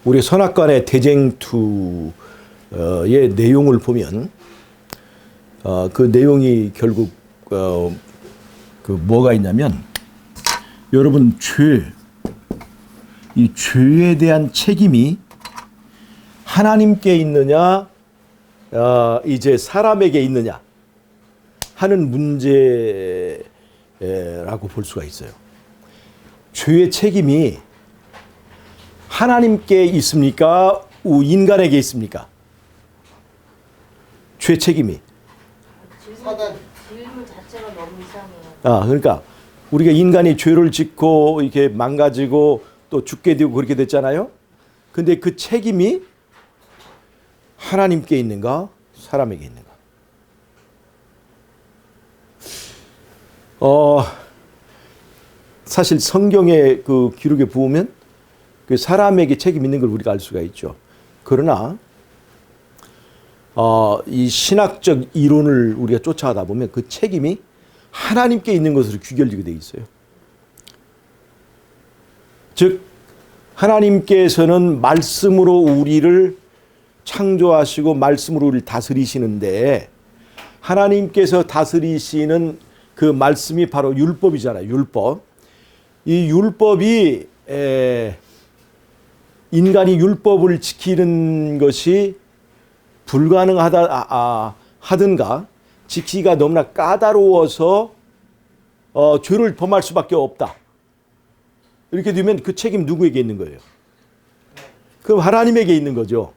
우리 선악간의 대쟁투의 내용을 보면 그 내용이 결국 그 뭐가 있냐면, 여러분 이 죄에 대한 책임이 하나님께 있느냐 이제 사람에게 있느냐 하는 문제라고 볼 수가 있어요. 죄의 책임이 하나님께 있습니까? 인간에게 있습니까? 죄 책임이. 질문 자체가 너무 이상해요. 그러니까 우리가 인간이 죄를 짓고 이렇게 망가지고 또 죽게 되고 그렇게 됐잖아요. 근데 그 책임이 하나님께 있는가, 사람에게 있는가? 사실 성경의 그 기록에 보면 그 사람에게 책임 있는 걸 우리가 알 수가 있죠. 그러나 이 신학적 이론을 우리가 쫓아가다 보면 그 책임이 하나님께 있는 것으로 귀결되게 되어 있어요. 즉 하나님께서는 말씀으로 우리를 창조하시고 말씀으로 우리를 다스리시는데, 하나님께서 다스리시는 그 말씀이 바로 율법이잖아요. 율법. 이 율법이 인간이 율법을 지키는 것이 불가능하든가 지키기가 너무나 까다로워서 죄를 범할 수밖에 없다. 이렇게 되면 그 책임 누구에게 있는 거예요? 그럼 하나님에게 있는 거죠.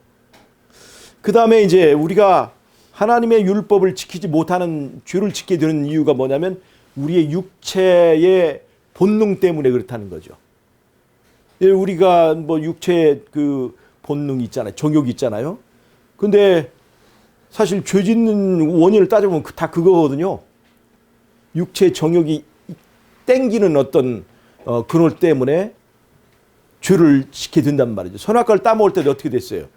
그 다음에 이제 우리가 하나님의 율법을 지키지 못하는 죄를 짓게 되는 이유가 뭐냐면 우리의 육체의 본능 때문에 그렇다는 거죠. 우리가 뭐 육체의 그 본능이 있잖아요. 정욕이 있잖아요. 근데 사실 죄 짓는 원인을 따져보면 다 그거거든요. 육체의 정욕이 땡기는 어떤 그럴 때문에 죄를 짓게 된단 말이죠. 선악과를 따먹을 때도 어떻게 됐어요?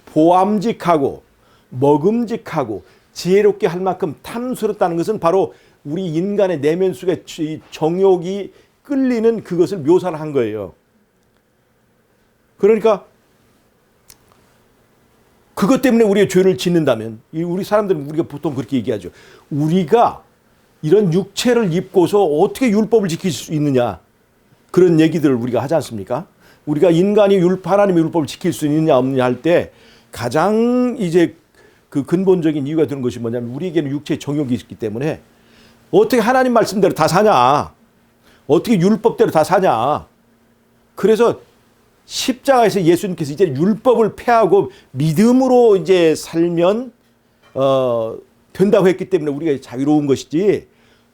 보암직하고 먹음직하고 지혜롭게 할 만큼 탐스럽다는 것은 바로 우리 인간의 내면 속에 정욕이 끌리는 그것을 묘사를 한 거예요. 그러니까 그것 때문에 우리가 죄를 짓는다면, 우리 사람들은 우리가 보통 그렇게 얘기하죠. 우리가 이런 육체를 입고서 어떻게 율법을 지킬 수 있느냐, 그런 얘기들을 우리가 하지 않습니까? 우리가 인간이 하나님의 율법을 지킬 수 있느냐 없느냐 할 때 가장 이제 그 근본적인 이유가 되는 것이 뭐냐면, 우리에게는 육체의 정욕이 있기 때문에 어떻게 하나님 말씀대로 다 사냐, 어떻게 율법대로 다 사냐. 그래서 십자가에서 예수님께서 이제 율법을 폐하고 믿음으로 이제 살면 된다고 했기 때문에 우리가 자유로운 것이지,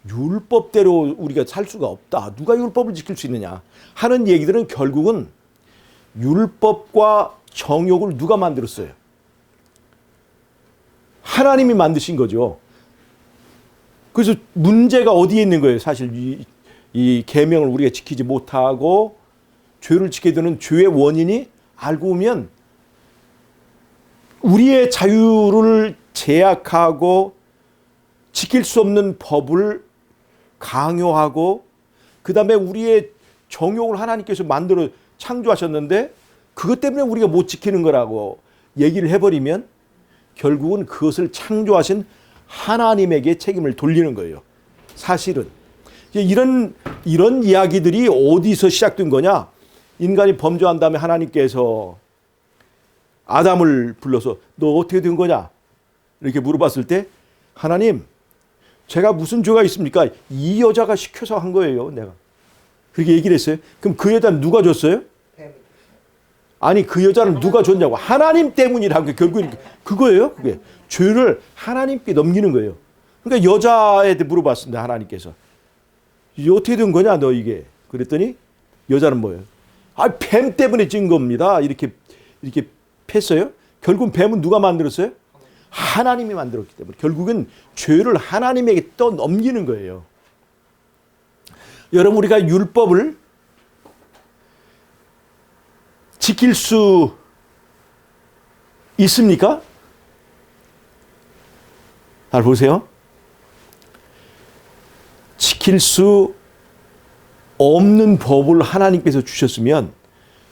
율법대로 우리가 살 수가 없다. 누가 율법을 지킬 수 있느냐 하는 얘기들은 결국은 율법과 정욕을 누가 만들었어요? 하나님이 만드신 거죠. 그래서 문제가 어디에 있는 거예요? 사실 이 계명을 우리가 지키지 못하고 죄를 짓게 되는 죄의 원인이 알고 보면 우리의 자유를 제약하고 지킬 수 없는 법을 강요하고, 그 다음에 우리의 정욕을 하나님께서 만들어 창조하셨는데 그것 때문에 우리가 못 지키는 거라고 얘기를 해버리면 결국은 그것을 창조하신 하나님에게 책임을 돌리는 거예요. 사실은 이런 이야기들이 어디서 시작된 거냐? 인간이 범죄한 다음에 하나님께서 아담을 불러서 너 어떻게 된 거냐? 이렇게 물어봤을 때, 하나님, 제가 무슨 죄가 있습니까? 이 여자가 시켜서 한 거예요, 내가. 그렇게 얘기를 했어요. 그럼 그 여자는 누가 줬어요? 아니, 그 여자는 누가 줬냐고. 하나님 때문이라고. 결국은 그거예요. 그게 죄를 하나님께 넘기는 거예요. 그러니까 여자애한테 물어봤습니다, 하나님께서. 이게 어떻게 된 거냐, 너 이게. 그랬더니 여자는 뭐예요? 뱀 때문에 찐 겁니다. 이렇게 패어요. 결국 뱀은 누가 만들었어요? 하나님이 만들었기 때문에 결국은 죄를 하나님에게 떠넘기는 거예요. 여러분, 우리가 율법을 지킬 수 있습니까? 잘 보세요. 지킬 수 없는 법을 하나님께서 주셨으면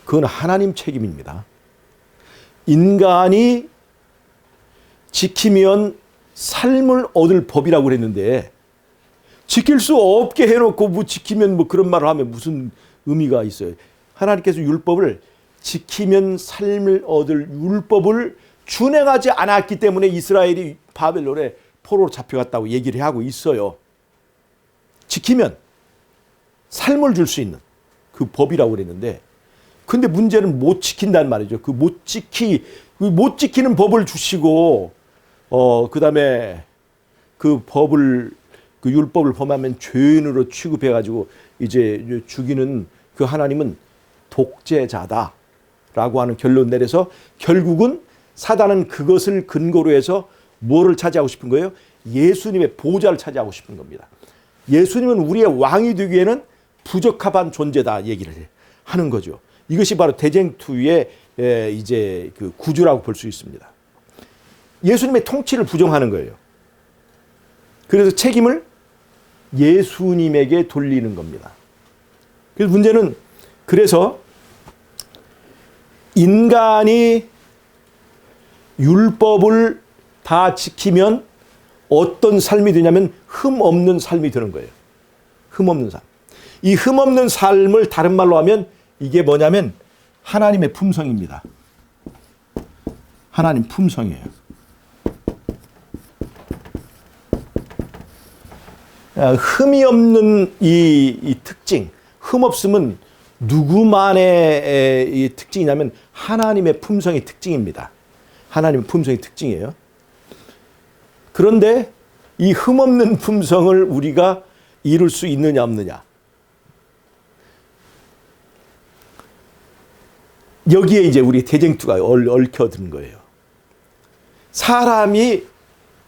그건 하나님 책임입니다. 인간이 지키면 삶을 얻을 법이라고 그랬는데 지킬 수 없게 해놓고 뭐 지키면 뭐 그런 말을 하면 무슨 의미가 있어요. 하나님께서 율법을 지키면 삶을 얻을 율법을 준행하지 않았기 때문에 이스라엘이 바벨론에 포로로 잡혀갔다고 얘기를 하고 있어요. 지키면 삶을 줄 수 있는 그 법이라고 그랬는데 근데 문제는 못 지킨다는 말이죠. 그 못 지키는 법을 주시고 그다음에 그 법을 그 율법을 범하면 죄인으로 취급해 가지고 이제 죽이는 그 하나님은 독재자다라고 하는 결론 내려서 결국은 사단은 그것을 근거로 해서 뭐를 차지하고 싶은 거예요? 예수님의 보좌를 차지하고 싶은 겁니다. 예수님은 우리의 왕이 되기에는 부적합한 존재다 얘기를 하는 거죠. 이것이 바로 대쟁투의 이제 그 구조라고 볼 수 있습니다. 예수님의 통치를 부정하는 거예요. 그래서 책임을 예수님에게 돌리는 겁니다. 그래서 문제는 그래서 인간이 율법을 다 지키면 어떤 삶이 되냐면 흠 없는 삶이 되는 거예요. 흠 없는 삶. 이 흠 없는 삶을 다른 말로 하면 이게 뭐냐면 하나님의 품성입니다. 하나님 품성이에요. 흠이 없는 이 특징, 흠 없음은 누구만의 이 특징이냐면 하나님의 품성의 특징입니다. 하나님의 품성의 특징이에요. 그런데 이 흠 없는 품성을 우리가 이룰 수 있느냐 없느냐. 여기에 이제 우리 대쟁투가 얽혀든 거예요. 사람이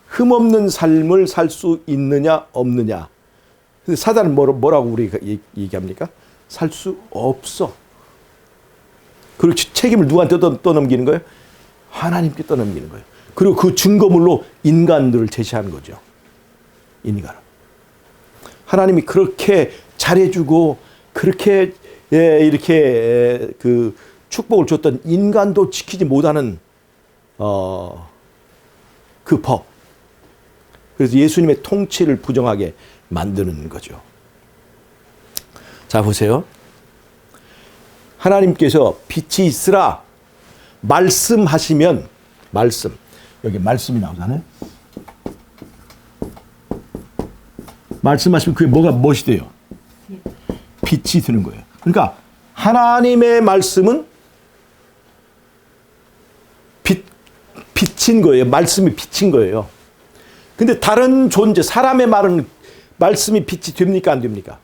흠 없는 삶을 살 수 있느냐 없느냐. 근데 사단은 뭐라고 우리가 얘기합니까? 살 수 없어. 그리고 책임을 누구한테 떠넘기는 거예요? 하나님께 떠넘기는 거예요. 그리고 그 증거물로 인간들을 제시하는 거죠. 인간을. 하나님이 그렇게 잘해주고 그렇게 이렇게 그 축복을 줬던 인간도 지키지 못하는 그 법. 그래서 예수님의 통치를 부정하게 만드는 거죠. 자, 보세요. 하나님께서 빛이 있으라 말씀하시면 여기 말씀이 나오잖아요. 말씀하시면 그게 무엇이 돼요? 빛이 드는 거예요. 그러니까 하나님의 말씀은 빛인 거예요. 말씀이 빛인 거예요. 근데 다른 존재, 사람의 말은 말씀이 빛이 됩니까? 안 됩니까?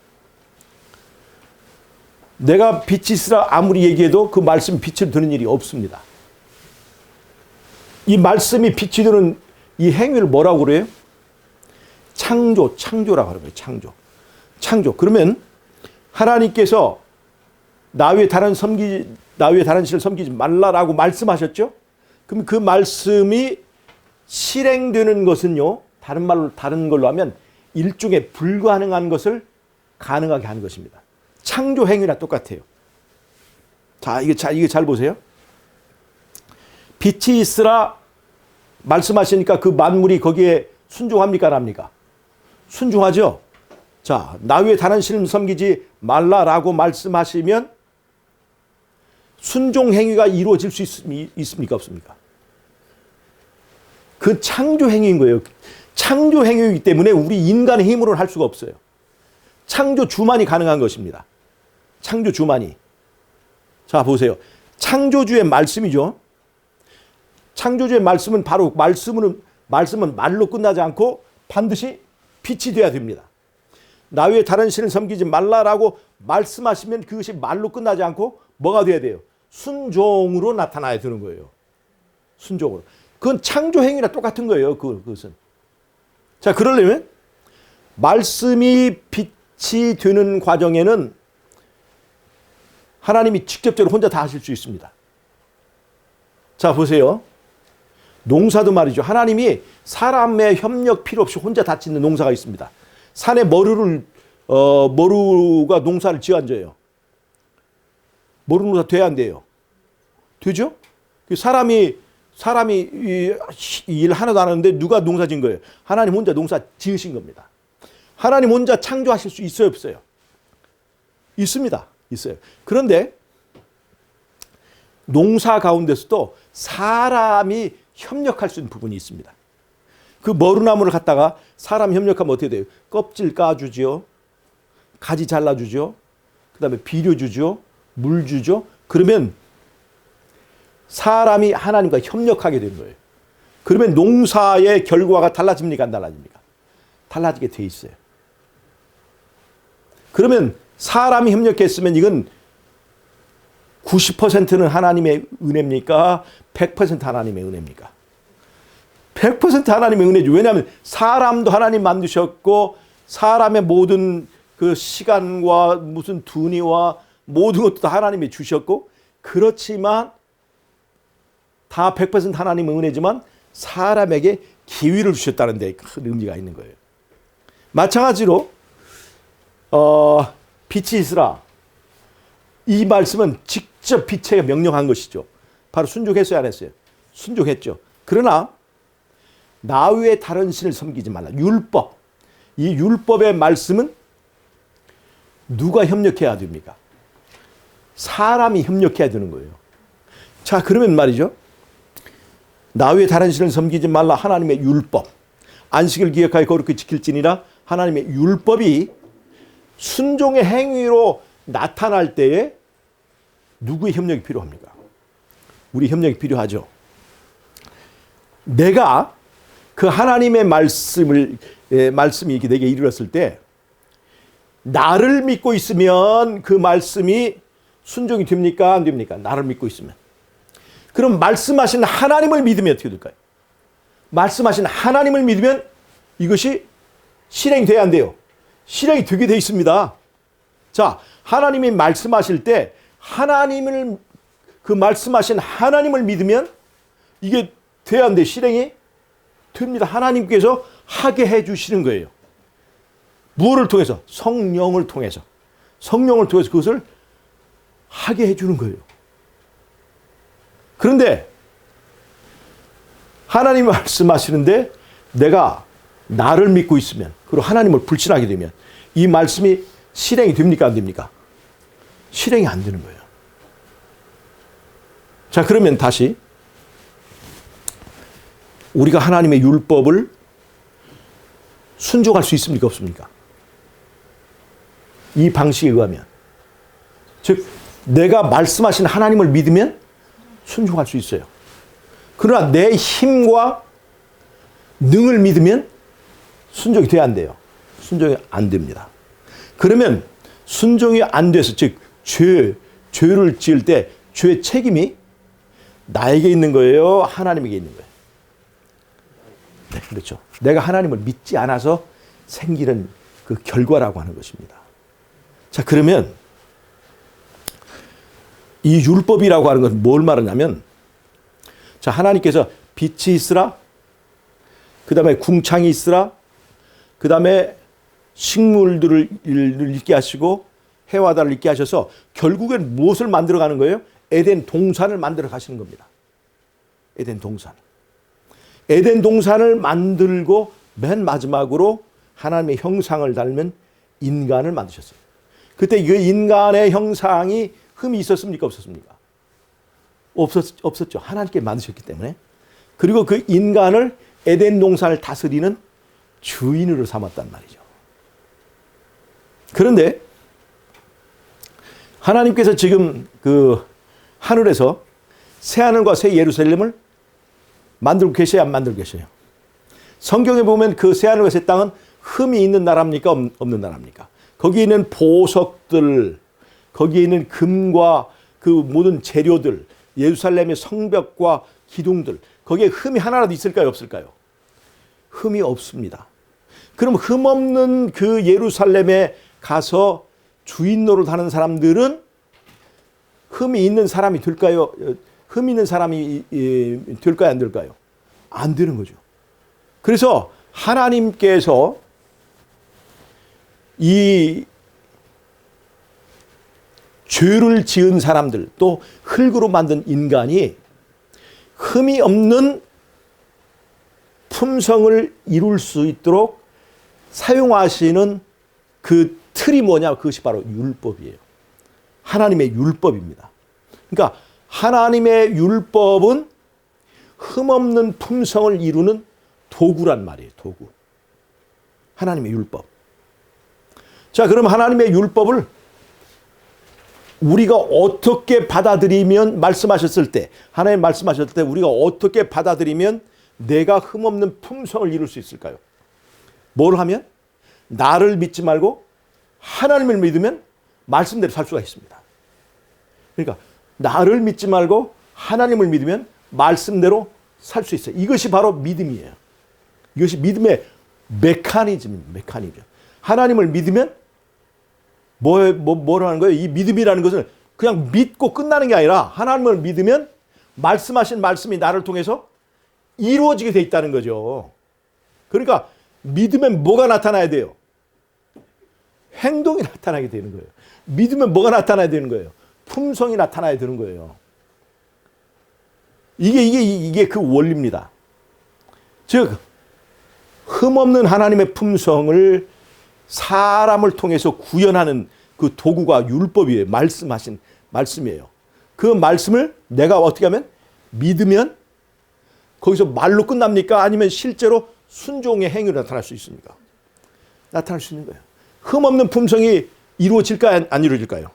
내가 빛이 있으라 아무리 얘기해도 그 말씀이 빛을 드는 일이 없습니다. 이 말씀이 빛이 드는 이 행위를 뭐라고 그래요? 창조라고 하는 거예요. 창조. 그러면 하나님께서 나 외에 다른 신을 섬기지 말라라고 말씀하셨죠? 그럼 그 말씀이 실행되는 것은요, 다른 걸로 하면 일종의 불가능한 것을 가능하게 하는 것입니다. 창조 행위랑 똑같아요. 자, 이게 잘 보세요. 빛이 있으라 말씀하시니까 그 만물이 거기에 순종합니까? 안 합니까? 순종하죠. 자, 나 외에 다른 신을 섬기지 말라라고 말씀하시면 순종 행위가 이루어질 수 있습니까? 없습니까? 그 창조 행위인 거예요. 창조 행위이기 때문에 우리 인간의 힘으로는 할 수가 없어요. 창조주만이 가능한 것입니다. 창조주만이. 자, 보세요. 창조주의 말씀이죠. 창조주의 말씀은 바로 말씀은 말로 끝나지 않고 반드시 빛이 돼야 됩니다. 나 외에 다른 신을 섬기지 말라라고 말씀하시면 그것이 말로 끝나지 않고 뭐가 돼야 돼요? 순종으로 나타나야 되는 거예요. 순종으로. 그건 창조 행위랑 똑같은 거예요. 그것은. 자, 그러려면 말씀이 빛이 되는 과정에는 하나님이 직접적으로 혼자 다 하실 수 있습니다. 자, 보세요. 농사도 말이죠. 하나님이 사람의 협력 필요 없이 혼자 다 짓는 농사가 있습니다. 산에 머루가 농사를 지어앉아요. 머루 농사 돼야 안 돼요? 되죠? 사람이 일 하나도 안 하는데 누가 농사 지은 거예요? 하나님 혼자 농사 지으신 겁니다. 하나님 혼자 창조하실 수 있어요, 없어요? 있습니다. 있어요. 그런데 농사 가운데서도 사람이 협력할 수 있는 부분이 있습니다. 그 머루나무를 갖다가 사람 협력하면 어떻게 돼요? 껍질 까주죠. 가지 잘라주죠. 그 다음에 비료 주죠. 물 주죠. 그러면 사람이 하나님과 협력하게 되는 거예요. 그러면 농사의 결과가 달라집니까? 안 달라집니까? 달라지게 돼 있어요. 그러면 사람이 협력했으면 이건 90%는 하나님의 은혜입니까? 100% 하나님의 은혜입니까? 100% 하나님의 은혜죠. 왜냐하면 사람도 하나님 만드셨고 사람의 모든 그 시간과 무슨 두니와 모든 것도 다 하나님이 주셨고, 그렇지만 다 100% 하나님의 은혜지만 사람에게 기회를 주셨다는 데 큰 의미가 있는 거예요. 마찬가지로 빛이 있으라. 이 말씀은 직접 빛에 명령한 것이죠. 바로 순종했어요, 안 했어요? 순종했죠. 그러나 나 외에 다른 신을 섬기지 말라. 율법. 이 율법의 말씀은 누가 협력해야 됩니까? 사람이 협력해야 되는 거예요. 자, 그러면 말이죠. 나 외에 다른 신을 섬기지 말라. 하나님의 율법. 안식을 기억하여 거룩히 지킬지니라. 하나님의 율법이 순종의 행위로 나타날 때에 누구의 협력이 필요합니까? 우리 협력이 필요하죠. 내가 그 하나님의 말씀이 이렇게 내게 이르렀을 때 나를 믿고 있으면 그 말씀이 순종이 됩니까? 안 됩니까? 나를 믿고 있으면. 그럼 말씀하신 하나님을 믿으면 어떻게 될까요? 말씀하신 하나님을 믿으면 이것이 실행이 돼야 안 돼요? 실행이 되게 돼 있습니다. 자, 하나님이 말씀하실 때 하나님을, 그 말씀하신 하나님을 믿으면 이게 돼야 안 돼요? 실행이 됩니다. 하나님께서 하게 해 주시는 거예요. 무엇을 통해서? 성령을 통해서. 성령을 통해서 그것을 하게 해 주는 거예요. 그런데 하나님이 말씀하시는데 내가 나를 믿고 있으면, 그리고 하나님을 불신하게 되면 이 말씀이 실행이 됩니까? 안 됩니까? 실행이 안 되는 거예요. 자, 그러면 다시 우리가 하나님의 율법을 순종할 수 있습니까? 없습니까? 이 방식에 의하면. 즉, 내가 말씀하신 하나님을 믿으면 순종할 수 있어요. 그러나 내 힘과 능을 믿으면 순종이 돼야 안 돼요. 순종이 안 됩니다. 그러면 순종이 안 돼서, 즉 죄를 지을 때 죄의 책임이 나에게 있는 거예요? 하나님에게 있는 거예요? 네, 그렇죠. 내가 하나님을 믿지 않아서 생기는 그 결과라고 하는 것입니다. 자, 그러면 이 율법이라고 하는 것은 뭘 말하냐면, 자, 하나님께서 빛이 있으라, 그 다음에 궁창이 있으라, 그 다음에 식물들을 있게 하시고 해와 달을 있게 하셔서 결국엔 무엇을 만들어 가는 거예요? 에덴 동산을 만들어 가시는 겁니다. 에덴 동산. 에덴 동산을 만들고 맨 마지막으로 하나님의 형상을 닮은 인간을 만드셨어요. 그때 그 인간의 형상이 흠이 있었습니까? 없었습니까? 없었죠. 하나님께 만드셨기 때문에. 그리고 그 인간을 에덴 동산을 다스리는 주인으로 삼았단 말이죠. 그런데 하나님께서 지금 그 하늘에서 새하늘과 새 예루살렘을 만들고 계셔야 안 만들고 계셔요? 성경에 보면 그 새하늘과 새 땅은 흠이 있는 나라입니까? 없는 나라입니까? 거기에 있는 보석들, 거기에 있는 금과 그 모든 재료들, 예루살렘의 성벽과 기둥들, 거기에 흠이 하나라도 있을까요? 없을까요? 흠이 없습니다. 그럼 흠 없는 그 예루살렘에 가서 주인 노릇하는 사람들은 흠이 있는 사람이 될까요? 흠 있는 사람이 될까요? 안 될까요? 안 되는 거죠. 그래서 하나님께서 이 죄를 지은 사람들, 또 흙으로 만든 인간이 흠이 없는 품성을 이룰 수 있도록 사용하시는 그 틀이 뭐냐? 그것이 바로 율법이에요. 하나님의 율법입니다. 그러니까 하나님의 율법은 흠없는 품성을 이루는 도구란 말이에요. 도구. 하나님의 율법. 자, 그럼 하나님의 율법을 우리가 어떻게 받아들이면, 말씀하셨을 때, 하나님 말씀하셨을 때 우리가 어떻게 받아들이면 내가 흠없는 품성을 이룰 수 있을까요? 뭘 하면? 나를 믿지 말고 하나님을 믿으면 말씀대로 살 수가 있습니다. 그러니까 나를 믿지 말고 하나님을 믿으면 말씀대로 살 수 있어요. 이것이 바로 믿음이에요. 이것이 믿음의 메커니즘입니다. 메커니즘. 하나님을 믿으면 뭐라는 거예요? 이 믿음이라는 것은 그냥 믿고 끝나는 게 아니라 하나님을 믿으면 말씀하신 말씀이 나를 통해서 이루어지게 돼 있다는 거죠. 그러니까 믿으면 뭐가 나타나야 돼요? 행동이 나타나게 되는 거예요. 믿으면 뭐가 나타나야 되는 거예요? 품성이 나타나야 되는 거예요. 이게 그 원리입니다. 즉 흠없는 하나님의 품성을 사람을 통해서 구현하는 그 도구가 율법이에요. 말씀하신 말씀이에요. 그 말씀을 내가 어떻게 하면 믿으면 거기서 말로 끝납니까? 아니면 실제로 순종의 행위로 나타날 수 있습니까? 나타날 수 있는 거예요. 흠없는 품성이 이루어질까요? 안 이루어질까요?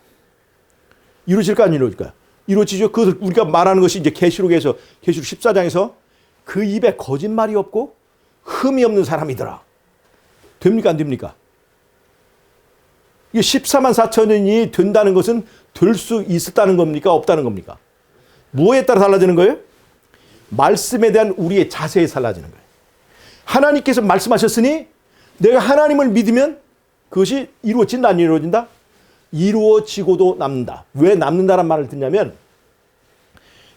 이루어질까요? 안 이루어질까요? 이루어지죠. 그 우리가 말하는 것이 이제 계시록에서 계시록 14장에서 그 입에 거짓말이 없고 흠이 없는 사람이더라. 됩니까? 안 됩니까? 이게 14만 4천인이 된다는 것은 될 수 있었다는 겁니까? 없다는 겁니까? 뭐에 따라 달라지는 거예요? 말씀에 대한 우리의 자세에 달라지는 거예요. 하나님께서 말씀하셨으니 내가 하나님을 믿으면 그것이 이루어진다, 안 이루어진다? 이루어지고도 남는다. 왜 남는다란 말을 듣냐면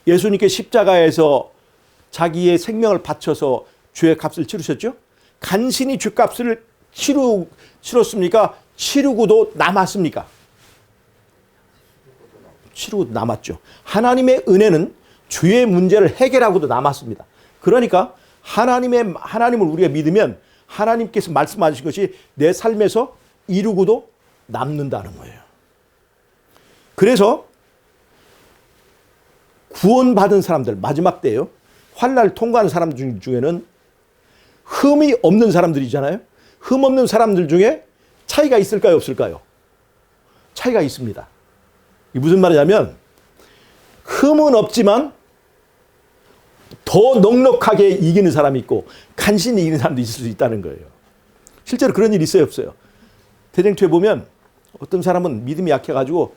예수님께 십자가에서 자기의 생명을 바쳐서 죄의 값을 치르셨죠? 간신히 죄값을 치렀습니까? 치르고도 남았습니까? 치르고도 남았죠. 하나님의 은혜는 죄의 문제를 해결하고도 남았습니다. 그러니까 하나님을 우리가 믿으면 하나님께서 말씀하신 것이 내 삶에서 이루고도 남는다는 거예요. 그래서 구원받은 사람들, 마지막 때요, 환난을 통과하는 사람들 중에는 흠이 없는 사람들이잖아요. 흠 없는 사람들 중에 차이가 있을까요? 없을까요? 차이가 있습니다. 이게 무슨 말이냐면 흠은 없지만 더 넉넉하게 이기는 사람이 있고 간신히 이기는 사람도 있을 수 있다는 거예요. 실제로 그런 일이 있어요, 없어요? 대쟁투에 보면 어떤 사람은 믿음이 약해가지고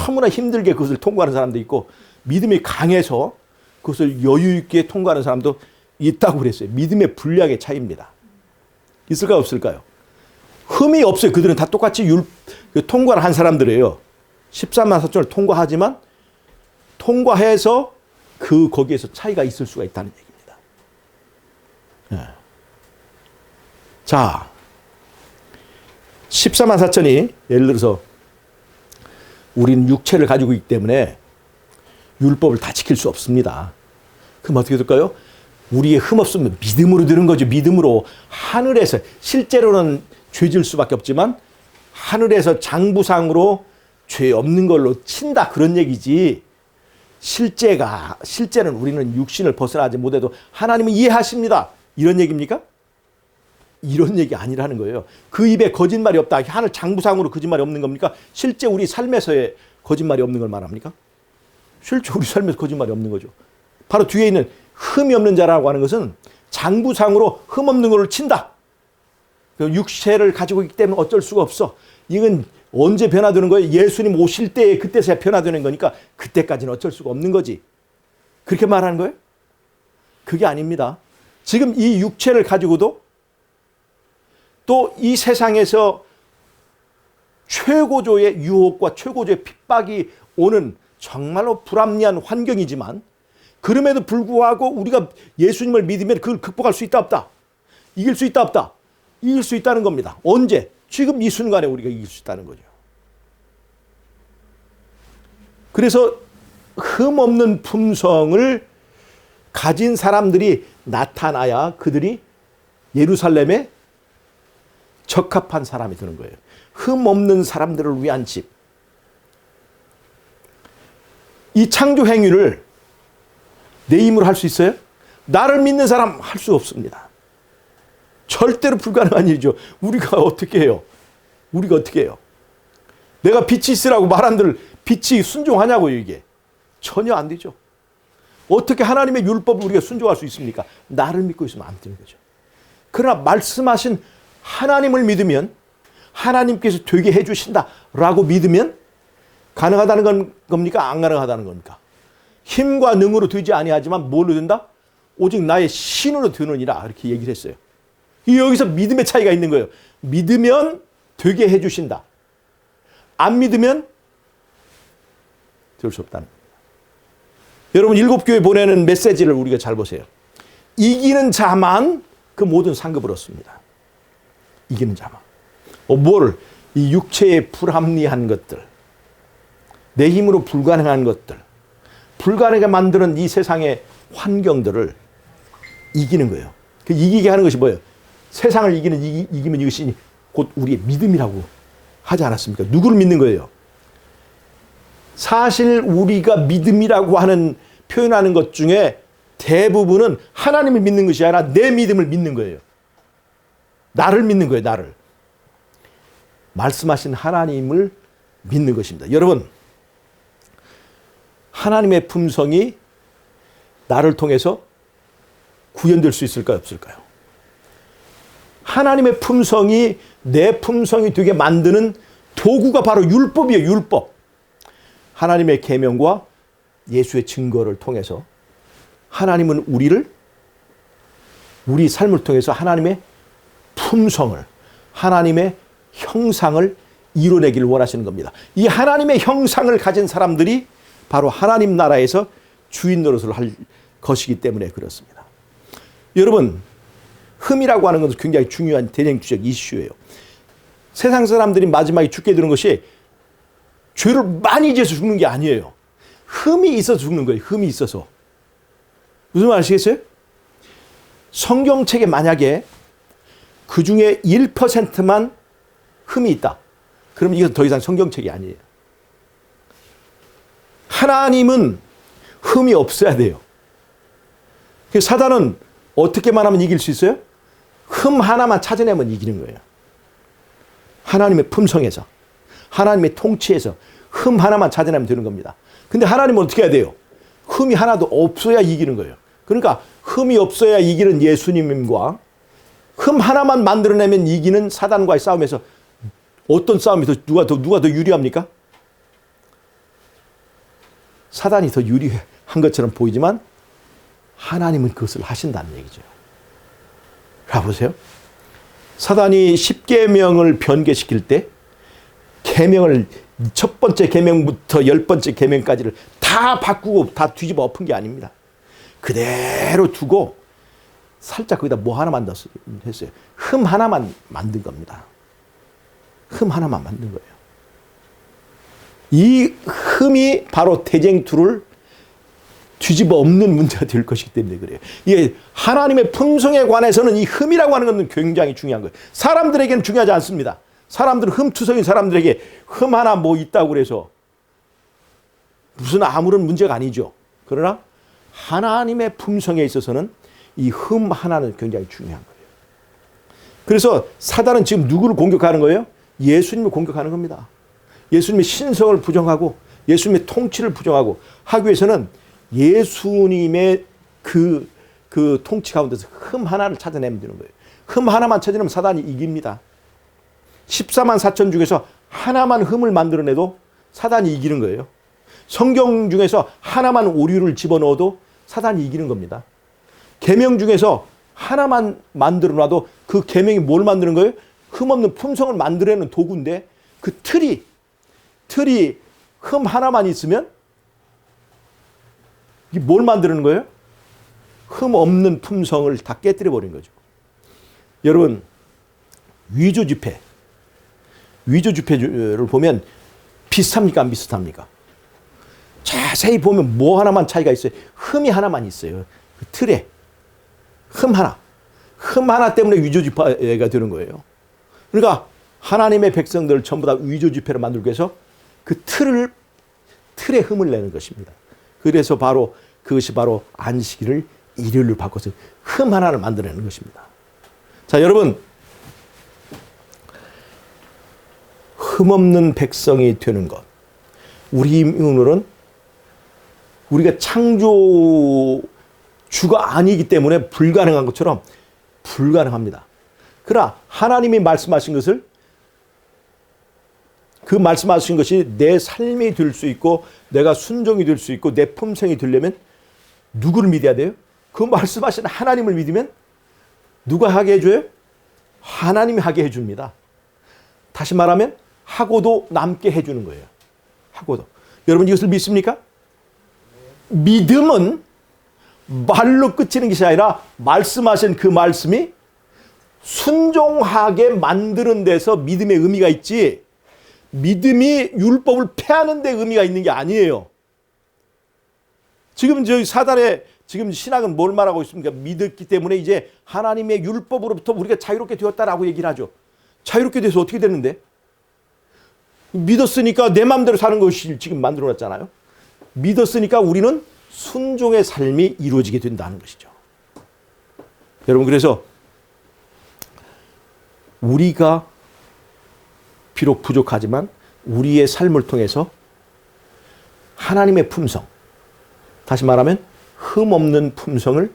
너무나 힘들게 그것을 통과하는 사람도 있고 믿음이 강해서 그것을 여유 있게 통과하는 사람도 있다고 그랬어요. 믿음의 분량의 차이입니다. 있을까요? 없을까요? 흠이 없어요. 그들은 다 똑같이 통과를 한 사람들이에요. 14만 4천을 통과하지만 통과해서 거기에서 차이가 있을 수가 있다는 얘기입니다. 네. 자, 14만 4천이 예를 들어서 우리는 육체를 가지고 있기 때문에 율법을 다 지킬 수 없습니다. 그럼 어떻게 될까요? 우리의 흠 없으면 믿음으로 되는 거죠. 믿음으로 하늘에서 실제로는 죄질 수밖에 없지만 하늘에서 장부상으로 죄 없는 걸로 친다 그런 얘기지. 실제는 우리는 육신을 벗어나지 못해도 하나님은 이해하십니다. 이런 얘기입니까? 이런 얘기 아니라는 거예요. 그 입에 거짓말이 없다. 하늘 장부상으로 거짓말이 없는 겁니까? 실제 우리 삶에서의 거짓말이 없는 걸 말합니까? 실제 우리 삶에서 거짓말이 없는 거죠. 바로 뒤에 있는 흠이 없는 자라고 하는 것은 장부상으로 흠 없는 것을 친다. 육체를 가지고 있기 때문에 어쩔 수가 없어. 이건 언제 변화되는 거예요? 예수님 오실 때 그때서야 변화되는 거니까 그때까지는 어쩔 수가 없는 거지. 그렇게 말하는 거예요? 그게 아닙니다. 지금 이 육체를 가지고도 또 이 세상에서 최고조의 유혹과 최고조의 핍박이 오는 정말로 불합리한 환경이지만 그럼에도 불구하고 우리가 예수님을 믿으면 그걸 극복할 수 있다 없다? 이길 수 있다 없다? 이길 수 있다는 겁니다. 언제? 지금 이 순간에 우리가 이길 수 있다는 거죠. 그래서 흠 없는 품성을 가진 사람들이 나타나야 그들이 예루살렘에 적합한 사람이 되는 거예요. 흠 없는 사람들을 위한 집. 이 창조 행위를 내 힘으로 할 수 있어요? 나를 믿는 사람 할 수 없습니다. 절대로 불가능한 일이죠. 우리가 어떻게 해요? 우리가 어떻게 해요? 내가 빛이 있으라고 말한들 빛이 순종하냐고요, 이게. 전혀 안 되죠. 어떻게 하나님의 율법을 우리가 순종할 수 있습니까? 나를 믿고 있으면 안 되는 거죠. 그러나 말씀하신 하나님을 믿으면 하나님께서 되게 해주신다라고 믿으면 가능하다는 겁니까? 안 가능하다는 겁니까? 힘과 능으로 되지 아니하지만 뭘로 된다? 오직 나의 신으로 되느니라 이렇게 얘기를 했어요. 여기서 믿음의 차이가 있는 거예요. 믿으면 되게 해주신다. 안 믿으면 될 수 없다는 겁니다. 여러분 일곱 교회 보내는 메시지를 우리가 잘 보세요. 이기는 자만 그 모든 상급을 얻습니다. 이기는 자만. 뭘? 이 육체의 불합리한 것들, 내 힘으로 불가능한 것들, 불가능하게 만드는 이 세상의 환경들을 이기는 거예요. 그 이기게 하는 것이 뭐예요? 세상을 이기면 이것이 곧 우리의 믿음이라고 하지 않았습니까? 누구를 믿는 거예요? 사실 우리가 믿음이라고 하는 표현하는 것 중에 대부분은 하나님을 믿는 것이 아니라 내 믿음을 믿는 거예요. 나를 믿는 거예요. 나를. 말씀하신 하나님을 믿는 것입니다. 여러분, 하나님의 품성이 나를 통해서 구현될 수 있을까요? 없을까요? 하나님의 품성이 내 품성이 되게 만드는 도구가 바로 율법이에요. 율법. 하나님의 계명과 예수의 증거를 통해서 하나님은 우리 삶을 통해서 하나님의 품성을, 하나님의 형상을 이뤄내기를 원하시는 겁니다. 이 하나님의 형상을 가진 사람들이 바로 하나님 나라에서 주인 노릇을 할 것이기 때문에 그렇습니다. 여러분, 흠이라고 하는 것은 굉장히 중요한 대쟁주적 이슈예요. 세상 사람들이 마지막에 죽게 되는 것이 죄를 많이 지어서 죽는 게 아니에요. 흠이 있어서 죽는 거예요. 흠이 있어서. 무슨 말 아시겠어요? 성경책에 만약에 그 중에 1%만 흠이 있다. 그러면 이건 더 이상 성경책이 아니에요. 하나님은 흠이 없어야 돼요. 사단은 어떻게만 하면 이길 수 있어요? 흠 하나만 찾아내면 이기는 거예요. 하나님의 품성에서, 하나님의 통치에서 흠 하나만 찾아내면 되는 겁니다. 근데 하나님은 어떻게 해야 돼요? 흠이 하나도 없어야 이기는 거예요. 그러니까 흠이 없어야 이기는 예수님과 흠 하나만 만들어내면 이기는 사단과의 싸움에서 어떤 싸움이 누가 더 유리합니까? 사단이 더 유리한 것처럼 보이지만 하나님은 그것을 하신다는 얘기죠. 가보세요. 사단이 10계명을 변개시킬 때 계명을 첫 번째 계명부터 10번째 계명까지를 다 바꾸고 다 뒤집어 엎은 게 아닙니다. 그대로 두고 살짝 거기다 뭐 하나만 했어요. 흠 하나만 만든 겁니다. 흠 하나만 만든 거예요. 이 흠이 바로 대쟁투를 뒤집어 엎는 문제가 될 것이기 때문에 그래요. 이게 하나님의 품성에 관해서는 이 흠이라고 하는 것은 굉장히 중요한 거예요. 사람들에게는 중요하지 않습니다. 사람들은 흠투성인 사람들에게 흠 하나 뭐 있다고 그래서 무슨 아무런 문제가 아니죠. 그러나 하나님의 품성에 있어서는 이 흠 하나는 굉장히 중요한 거예요. 그래서 사단은 지금 누구를 공격하는 거예요? 예수님을 공격하는 겁니다. 예수님의 신성을 부정하고 예수님의 통치를 부정하고 하기 위해서는 예수님의 그 통치 가운데서 흠 하나를 찾아내면 되는 거예요. 흠 하나만 찾아내면 사단이 이깁니다. 14만 4천 중에서 하나만 흠을 만들어내도 사단이 이기는 거예요. 성경 중에서 하나만 오류를 집어넣어도 사단이 이기는 겁니다. 계명 중에서 하나만 만들어놔도 그 계명이 뭘 만드는 거예요? 흠없는 품성을 만들어내는 도구인데 그 틀이 흠 하나만 있으면 이게 뭘 만드는 거예요? 흠 없는 품성을 다 깨뜨려 버린 거죠. 여러분, 위조 지폐를 보면 비슷합니까? 안 비슷합니까? 자세히 보면 뭐 하나만 차이가 있어요. 흠이 하나만 있어요. 그 틀에 흠 하나. 흠 하나 때문에 위조지폐가 되는 거예요. 그러니까 하나님의 백성들을 전부 다 위조지폐로 만들기 위해서 그 틀에 흠을 내는 것입니다. 그래서 그것이 바로 안식일을 일요일로 바꿔서 흠 하나를 만들어내는 것입니다. 자, 여러분, 흠없는 백성이 되는 것. 우리 오늘은 우리가 창조주가 아니기 때문에 불가능한 것처럼 불가능합니다. 그러나 하나님이 말씀하신 것을, 그 말씀하신 것이 내 삶이 될 수 있고 내가 순종이 될 수 있고 내 품성이 되려면 누구를 믿어야 돼요? 그 말씀하신 하나님을 믿으면 누가 하게 해줘요? 하나님이 하게 해줍니다. 다시 말하면 하고도 남게 해주는 거예요. 하고도. 여러분 이것을 믿습니까? 믿음은 말로 끝이는 것이 아니라 말씀하신 그 말씀이 순종하게 만드는 데서 믿음의 의미가 있지, 믿음이 율법을 폐하는 데 의미가 있는 게 아니에요. 지금 저희 사단의 지금 신학은 뭘 말하고 있습니까? 믿었기 때문에 이제 하나님의 율법으로부터 우리가 자유롭게 되었다라고 얘기를 하죠. 자유롭게 돼서 어떻게 되는데? 믿었으니까 내 마음대로 사는 것이 지금 만들어놨잖아요. 믿었으니까 우리는 순종의 삶이 이루어지게 된다는 것이죠. 여러분, 그래서 우리가 비록 부족하지만 우리의 삶을 통해서 하나님의 품성, 다시 말하면 흠없는 품성을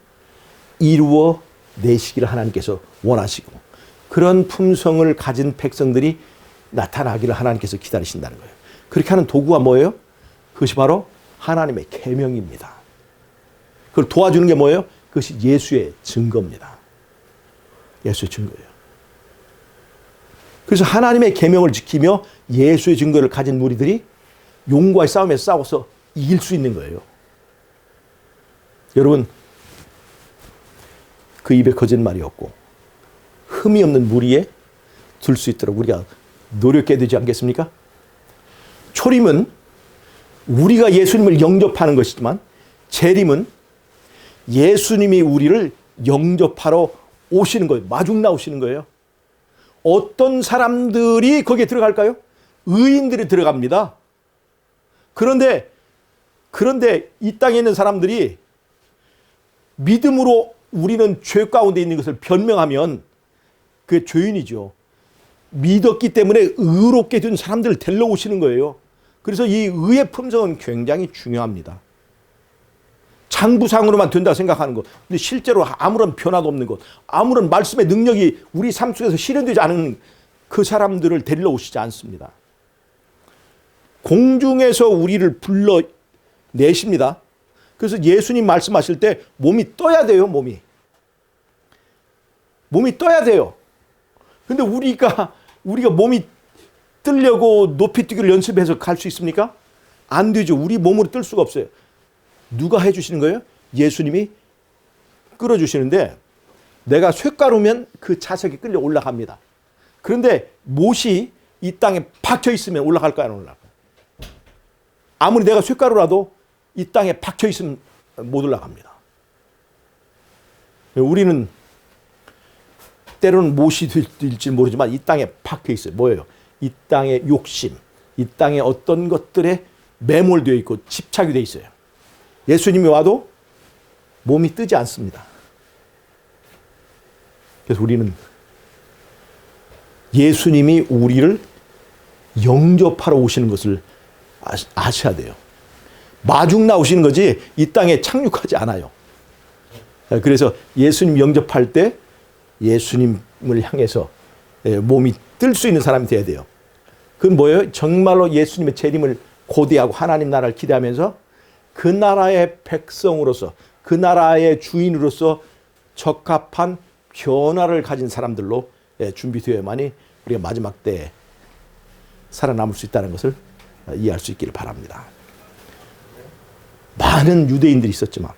이루어 내시기를 하나님께서 원하시고, 그런 품성을 가진 백성들이 나타나기를 하나님께서 기다리신다는 거예요. 그렇게 하는 도구가 뭐예요? 그것이 바로 하나님의 계명입니다. 그걸 도와주는 게 뭐예요? 그것이 예수의 증거입니다. 예수의 증거예요. 그래서 하나님의 계명을 지키며 예수의 증거를 가진 무리들이 용과의 싸움에서 싸워서 이길 수 있는 거예요. 여러분, 그 입에 거짓말이 없고 흠이 없는 무리에 들 수 있도록 우리가 노력해야 되지 않겠습니까? 초림은 우리가 예수님을 영접하는 것이지만 재림은 예수님이 우리를 영접하러 오시는 거예요. 마중 나오시는 거예요. 어떤 사람들이 거기에 들어갈까요? 의인들이 들어갑니다. 그런데 이 땅에 있는 사람들이 믿음으로 우리는 죄 가운데 있는 것을 변명하면 그게 죄인이죠. 믿었기 때문에 의롭게 된 사람들을 데리러 오시는 거예요. 그래서 이 의의 품성은 굉장히 중요합니다. 장부상으로만 된다 생각하는 것, 근데 실제로 아무런 변화도 없는 것, 아무런 말씀의 능력이 우리 삶 속에서 실현되지 않은 그 사람들을 데리러 오시지 않습니다. 공중에서 우리를 불러내십니다. 그래서 예수님 말씀하실 때 몸이 떠야 돼요. 몸이 떠야 돼요. 근데 우리가 몸이 뜨려고 높이 뛰기를 연습해서 갈 수 있습니까? 안 되죠. 우리 몸으로 뜰 수가 없어요. 누가 해주시는 거예요? 예수님이 끌어주시는데, 내가 쇳가루면 그 자석이 끌려 올라갑니다. 그런데 못이 이 땅에 박혀 있으면 올라갈까요? 안 올라갈까요? 아무리 내가 쇳가루라도 이 땅에 박혀 있으면 못 올라갑니다. 우리는 때로는 못이 될지 모르지만 이 땅에 박혀 있어요. 뭐예요? 이 땅의 욕심, 이 땅의 어떤 것들에 매몰되어 있고 집착이 되어 있어요. 예수님이 와도 몸이 뜨지 않습니다. 그래서 우리는 예수님이 우리를 영접하러 오시는 것을 아셔야 돼요. 마중 나오시는 거지 이 땅에 착륙하지 않아요. 그래서 예수님 영접할 때 예수님을 향해서 몸이 뜰 수 있는 사람이 돼야 돼요. 그건 뭐예요? 정말로 예수님의 재림을 고대하고 하나님 나라를 기대하면서 그 나라의 백성으로서, 그 나라의 주인으로서 적합한 변화를 가진 사람들로 준비되어야만이 우리가 마지막 때에 살아남을 수 있다는 것을 이해할 수 있기를 바랍니다. 많은 유대인들이 있었지만,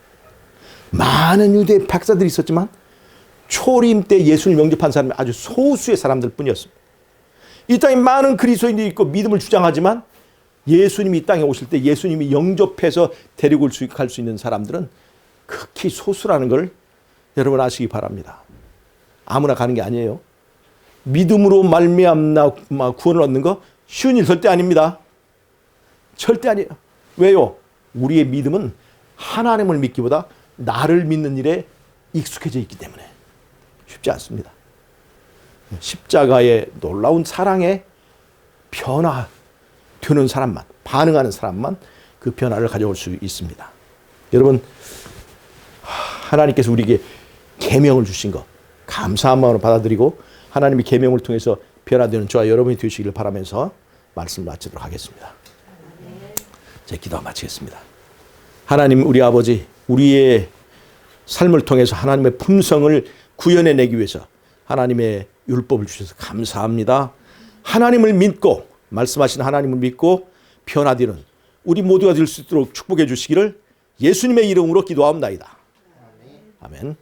많은 유대 박사들이 있었지만 초림 때 예수를 영접한 사람이 아주 소수의 사람들 뿐이었습니다. 이 땅에 많은 그리스도인들이 있고 믿음을 주장하지만 예수님이 이 땅에 오실 때 예수님이 영접해서 데리고 갈 수 있는 사람들은 극히 소수라는 걸 여러분 아시기 바랍니다. 아무나 가는 게 아니에요. 믿음으로 말미암아 구원을 얻는 거 쉬운 일 절대 아닙니다. 절대 아니에요. 왜요? 우리의 믿음은 하나님을 믿기보다 나를 믿는 일에 익숙해져 있기 때문에 쉽지 않습니다. 십자가의 놀라운 사랑에 변화되는 사람만, 반응하는 사람만 그 변화를 가져올 수 있습니다. 여러분, 하나님께서 우리에게 계명을 주신 거 감사한 마음으로 받아들이고 하나님의 계명을 통해서 변화되는 저와 여러분이 되시기를 바라면서 말씀을 마치도록 하겠습니다. 제 기도 마치겠습니다. 하나님, 우리 아버지, 우리의 삶을 통해서 하나님의 품성을 구현해내기 위해서 하나님의 율법을 주셔서 감사합니다. 하나님을 믿고, 말씀하신 하나님을 믿고 변화되는 우리 모두가 될 수 있도록 축복해 주시기를 예수님의 이름으로 기도하옵나이다. 아멘.